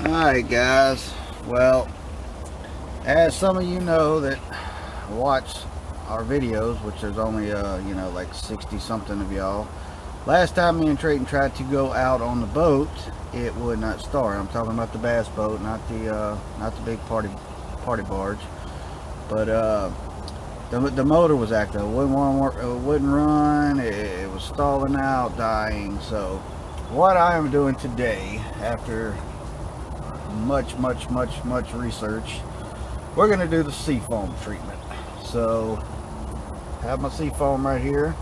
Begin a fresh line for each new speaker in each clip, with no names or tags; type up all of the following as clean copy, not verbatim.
Alright guys, well, as some of you know that watch our videos, which there's only like 60 something of y'all, last time me and Trayton tried to go out on the boat, it would not start. I'm talking about the bass boat, not the big party barge, but the motor was active. It wouldn't run. It was stalling out, dying. So what I am doing today, after much research, we're going to do the seafoam treatment. So I have my seafoam right here,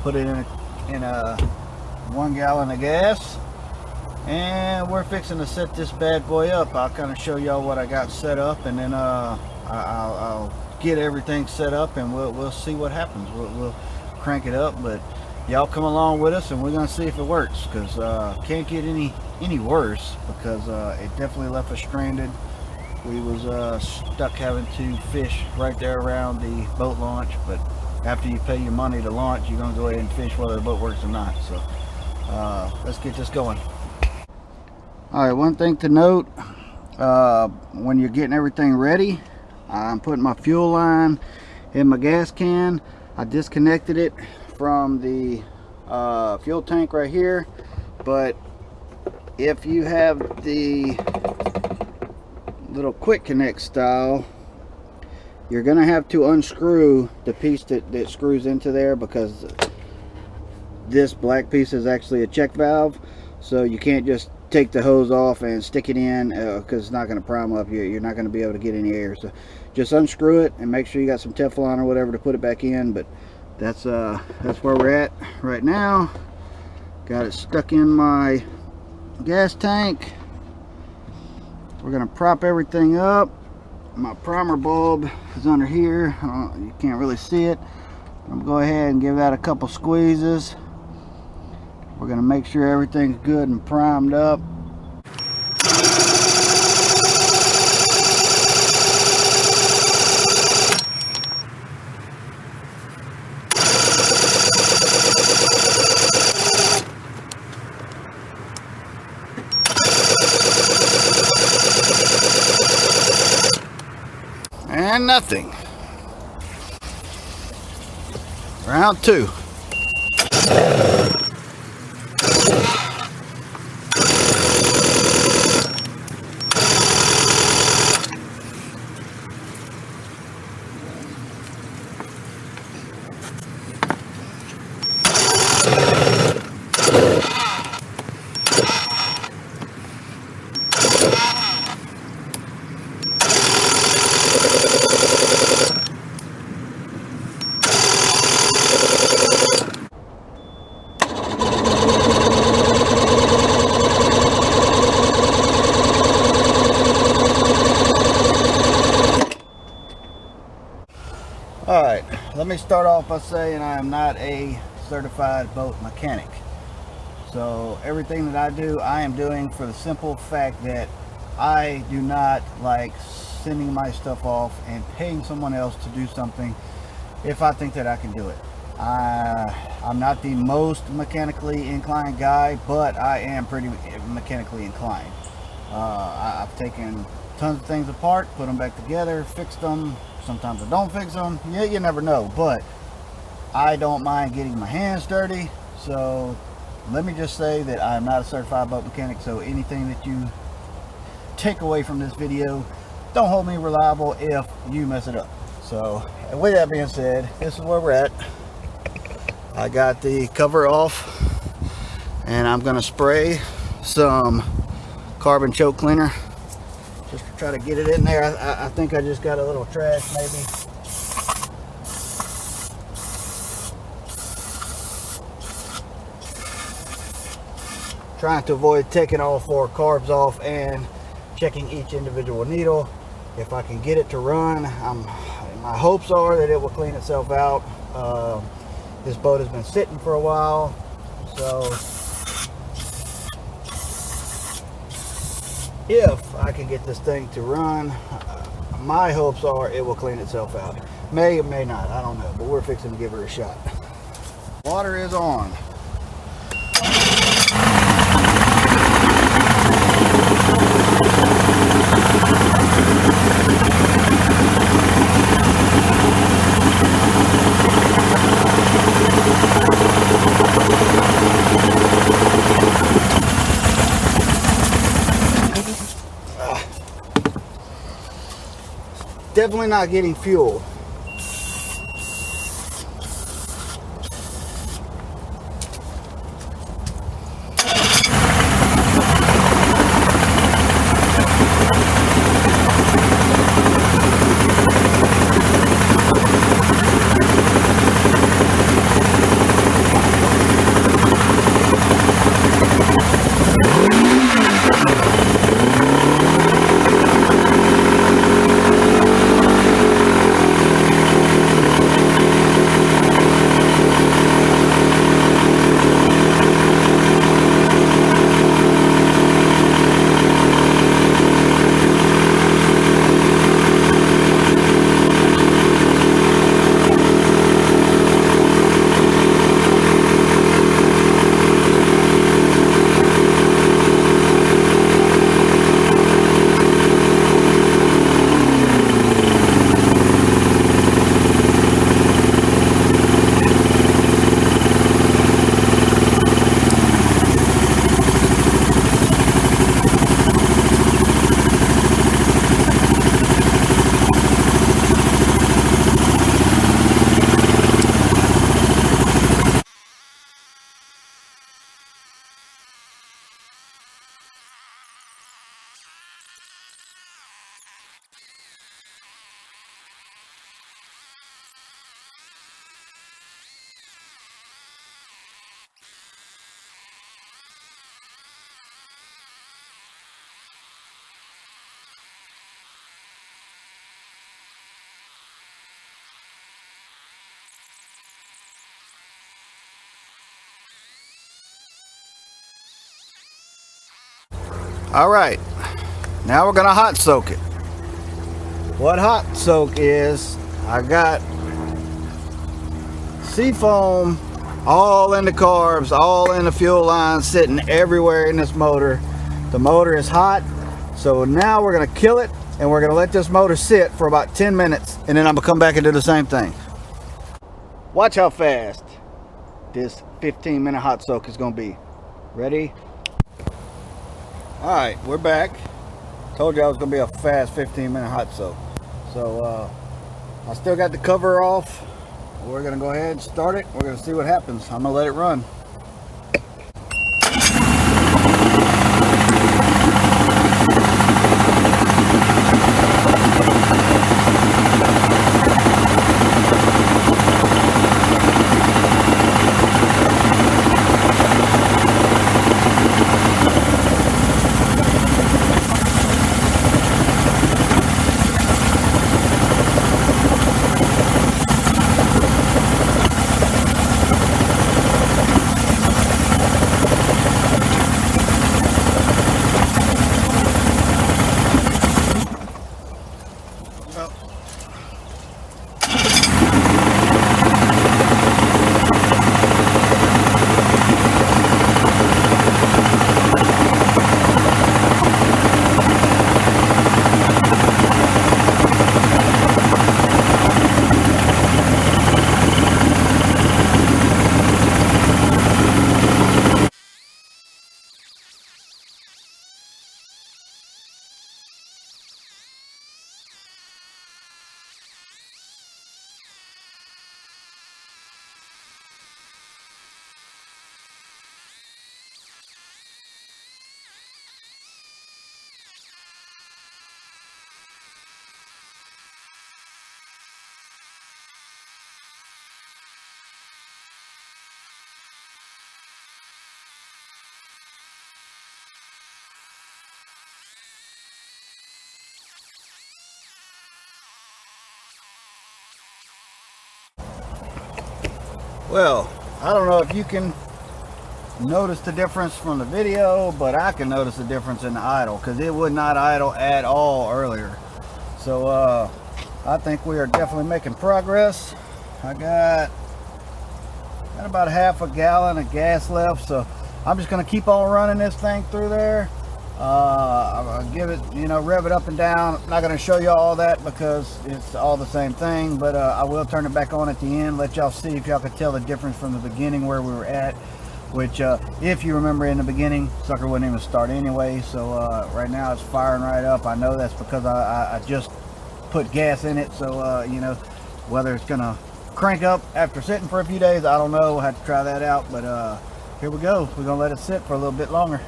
put it in a 1 gallon of gas, and we're fixing to set this bad boy up. I'll kind of show y'all what I got set up, and then I'll get everything set up, and we'll see what happens. We'll crank it up, but y'all come along with us and we're gonna see if it works, because can't get any worse, because it definitely left us stranded. We was stuck having to fish right there around the boat launch, but after you pay your money to launch, you're gonna go ahead and fish whether the boat works or not. So let's get this going. All right, one thing to note, when you're getting everything ready, I'm putting my fuel line in my gas can. I disconnected it from the fuel tank right here, but if you have the little quick connect style, you're gonna have to unscrew the piece that screws into there, because this black piece is actually a check valve, so you can't just take the hose off and stick it in, because it's not going to prime up. You're not going to be able to get any air. So just unscrew it and make sure you got some Teflon or whatever to put it back in. But that's where we're at right now. Got it stuck in my gas tank. We're going to prop everything up. My primer bulb is under here. You can't really see it. I'm going to go ahead and give that a couple squeezes. We're going to make sure everything's good and primed up. And nothing. Round 2. Alright, let me start off by saying I am not a certified boat mechanic. So everything that I do, I am doing for the simple fact that I do not like sending my stuff off and paying someone else to do something if I think that I can do it. I'm not the most mechanically inclined guy, but I am pretty mechanically inclined. I've taken tons of things apart, put them back together, fixed them. Sometimes I don't fix them. Yeah, you never know. But I don't mind getting my hands dirty. So let me just say that I'm not a certified boat mechanic. So anything that you take away from this video, don't hold me reliable if you mess it up. So with that being said, this is where we're at. I got the cover off, and I'm going to spray some carbon choke cleaner just to try to get it in there. I think I just got a little trash maybe. Trying to avoid taking all 4 carbs off and checking each individual needle. If I can get it to run, my hopes are that it will clean itself out. This boat has been sitting for a while, so if I can get this thing to run, my hopes are it will clean itself out. May or may not, I don't know, but we're fixing to give her a shot. Water is on. definitely not getting fuel. All right, now we're gonna hot soak it. What hot soak is, I got seafoam all in the carbs, all in the fuel line, sitting everywhere in this motor. The motor is hot, so now we're gonna kill it and we're gonna let this motor sit for about 10 minutes, and then I'm gonna come back and do the same thing. Watch how fast this 15-minute hot soak is gonna be. Ready? All right, we're back. Told you I was gonna be a fast 15-minute hot soak. So I still got the cover off. We're gonna go ahead and start it. We're gonna see what happens. I'm gonna let it run. Well, I don't know if you can notice the difference from the video, but I can notice the difference in the idle, because it would not idle at all earlier. So I think we are definitely making progress. I got about half a gallon of gas left, so I'm just going to keep on running this thing through there. I'm going to give it, rev it up and down. I'm not going to show you all that because it's all the same thing, but I will turn it back on at the end, let y'all see if y'all could tell the difference from the beginning where we were at, which if you remember in the beginning, sucker wouldn't even start anyway. So right now it's firing right up. I know that's because I just put gas in it, so you know, whether it's gonna crank up after sitting for a few days, I don't know. We'll have to try that out, but here we go. We're gonna let it sit for a little bit longer.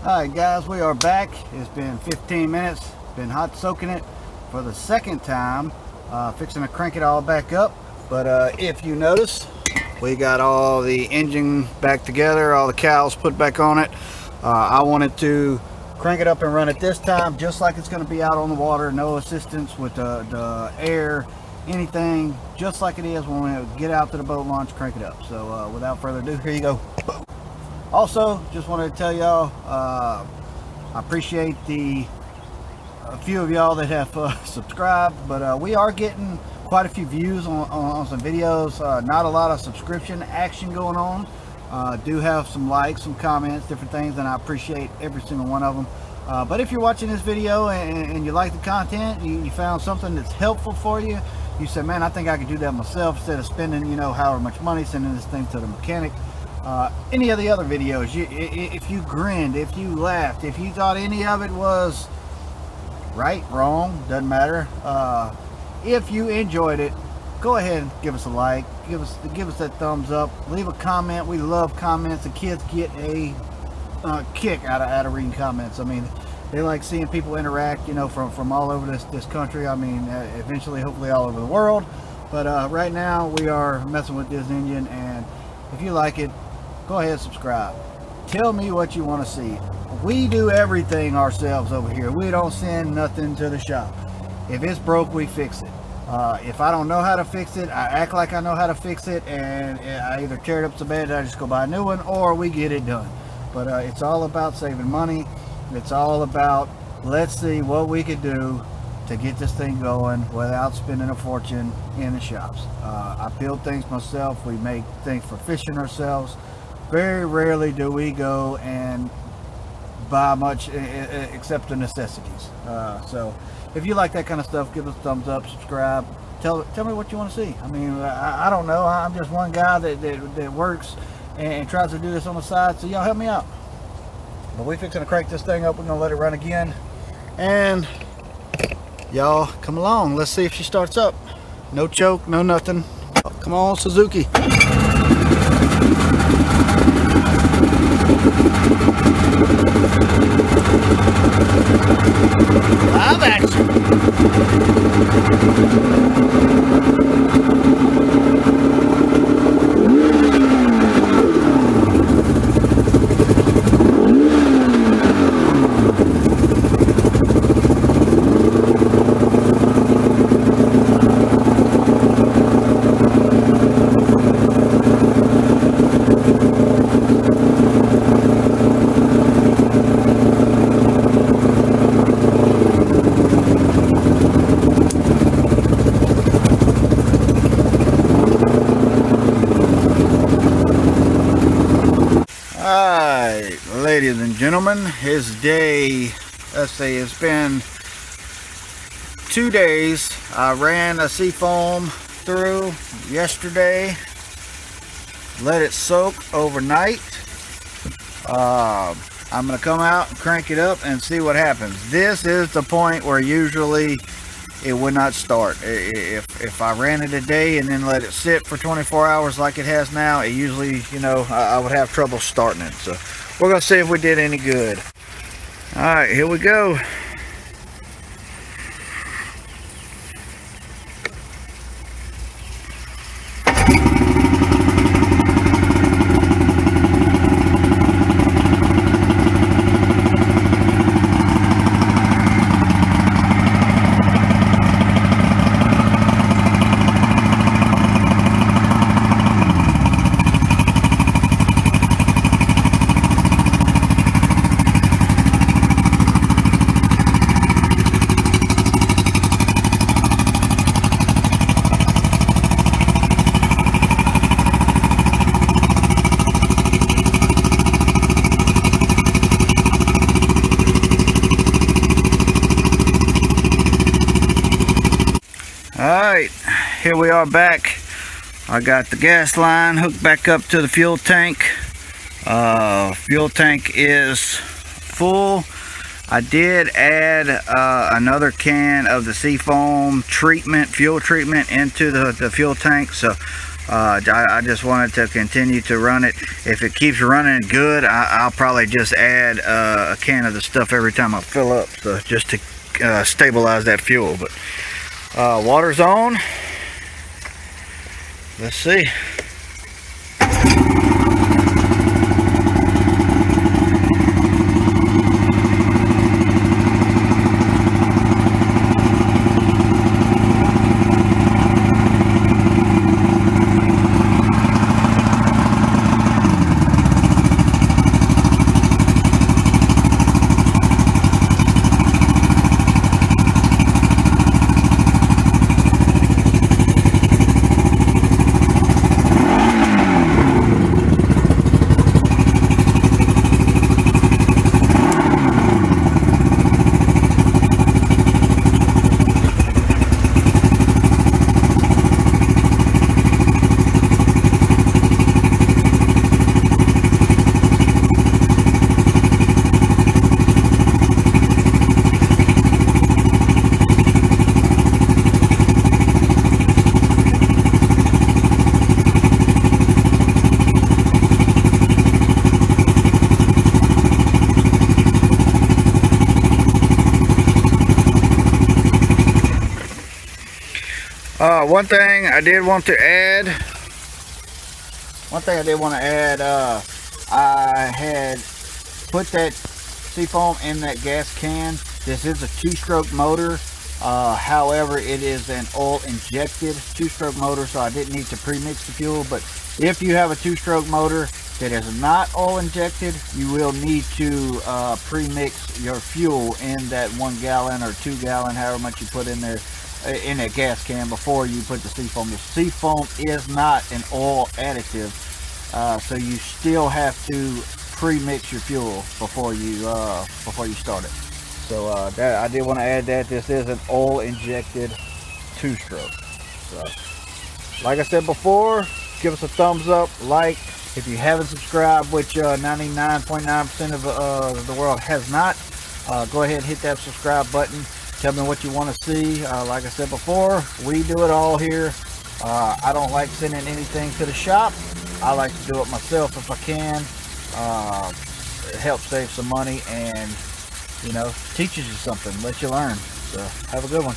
Alright guys, we are back. It's been 15 minutes. Been hot soaking it for the second time, fixing to crank it all back up. But if you notice, we got all the engine back together, all the cowls put back on it. I wanted to crank it up and run it this time just like it's going to be out on the water. No assistance with the air, anything, just like it is when we get out to the boat launch, crank it up. So without further ado, here you go. Also, just wanted to tell y'all, I appreciate a few of y'all that have subscribed, but we are getting quite a few views on some videos. Not a lot of subscription action going on. Do have some likes, some comments, different things, and I appreciate every single one of them. But if you're watching this video and you like the content, you found something that's helpful for you, you said, man, I think I could do that myself instead of spending, you know, however much money sending this thing to the mechanic. Any of the other videos, if you grinned, if you laughed, if you thought any of it was right, wrong, doesn't matter. If you enjoyed it, go ahead and give us a like, give us that thumbs up, leave a comment. We love comments. The kids get a kick out of reading comments. I mean, they like seeing people interact, you know, from all over this country. I mean, eventually, hopefully, all over the world. But right now, we are messing with this engine, and if you like it, go ahead and subscribe. Tell me what you want to see. We do everything ourselves over here. We don't send nothing to the shop. If it's broke, we fix it. If I don't know how to fix it, I act like I know how to fix it, and I either tear it up so bad that I just go buy a new one, or we get it done. But it's all about saving money. It's all about, let's see what we could do to get this thing going without spending a fortune in the shops. I build things myself. We make things for fishing ourselves. Very rarely do we go and buy much except the necessities. So if you like that kind of stuff, give us a thumbs up, subscribe, tell me what you want to see. I mean, I don't know. I'm just one guy that works and tries to do this on the side, so y'all help me out. But we fixing to crank this thing up. We're gonna let it run again, and y'all come along. Let's see if she starts up. No choke, no nothing. Come on, Suzuki. Live action. Alright, ladies and gentlemen, his day, let's see, it's been 2 days. I ran a seafoam through yesterday, let it soak overnight. I'm going to come out and crank it up and see what happens. This is the point where usually it would not start. If I ran it a day and then let it sit for 24 hours like it has now, it usually, you know, I would have trouble starting it. So we're going to see if we did any good. Alright, here we go. Alright, here we are back. I got the gas line hooked back up to the fuel tank. Fuel tank is full. I did add another can of the seafoam treatment, fuel treatment, into the fuel tank. So I just wanted to continue to run it. If it keeps running good, I'll probably just add a can of the stuff every time I fill up, so just to stabilize that fuel. But water's on. Let's see. One thing I did want to add. I had put that seafoam in that gas can. This is a two-stroke motor. However, it is an oil-injected two-stroke motor, so I didn't need to pre-mix the fuel. But if you have a two-stroke motor that is not oil-injected, you will need to pre-mix your fuel in that 1 gallon or 2 gallon, however much you put in there, in that gas can, before you put the seafoam. The seafoam is not an oil additive, so you still have to pre-mix your fuel before you start it. So that, I did want to add that this is an oil injected two-stroke. So like I said before, give us a thumbs up, like. If you haven't subscribed, which 99.9% of the world has not, go ahead and hit that subscribe button. Tell me what you want to see. Like I said before, we do it all here. I don't like sending anything to the shop. I like to do it myself if I can. It helps save some money, and you know, teaches you something, lets you learn. So have a good one.